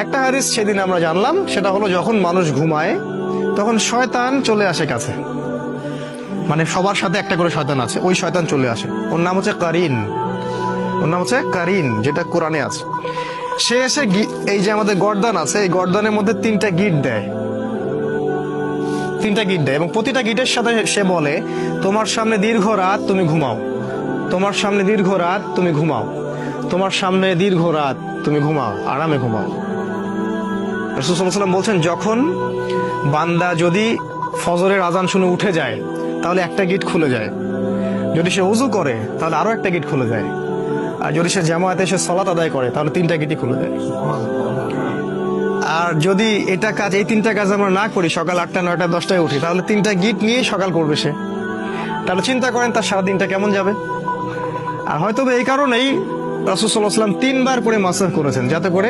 একটা হাদিস সেদিন আমরা জানলাম, সেটা হলো যখন মানুষ ঘুমায় তখন শয়তান চলে আসে কাছে, মানে সবার সাথে একটা করে শয়তান আছে, ওই শয়তান চলে আসে, ওর নাম হচ্ছে কারিন, ওর নাম হচ্ছে কারিন, যেটা কোরআনে আছে। সে এসে এই যে আমাদের গর্দান আছে, এই গর্দানের মধ্যে তিনটা গিট দেয়, তিনটা গিট দেয়, এবং প্রতিটা গিটের সাথে সে বলে তোমার সামনে দীর্ঘ রাত, তুমি ঘুমাও, তোমার সামনে দীর্ঘ রাত, তুমি ঘুমাও, তোমার সামনে দীর্ঘ রাত, তুমি ঘুমাও, আরামে ঘুমাও। রাসূল সাল্লাল্লাহু আলাইহি ওয়াসাল্লাম বলছেন, যখন বান্দা যদি ফজরের আজান শুনে উঠে যায় তাহলে একটা গিট খুলে যায়, যদি সে ওযু করে তাহলে আরো একটা গিট খুলে যায়, আর যদি সে জামায়াতে এসে সালাত আদায় করে তাহলে তিনটা গিটই খুলে যায়। আর যদি এটা কাজ, এই তিনটা কাজ আমরা না করি, সকাল 8টা 9টা 10টায় উঠি, তাহলে তিনটা গিট নিয়ে সকাল করবে সে। তাহলে চিন্তা করেন তার সারাদিনটা কেমন যাবে। আর হয়তো এই কারণেই রাসূল সাল্লাল্লাহু আলাইহি ওয়াসাল্লাম 3 বার করে মাসাহ করেছেন, যাতে করে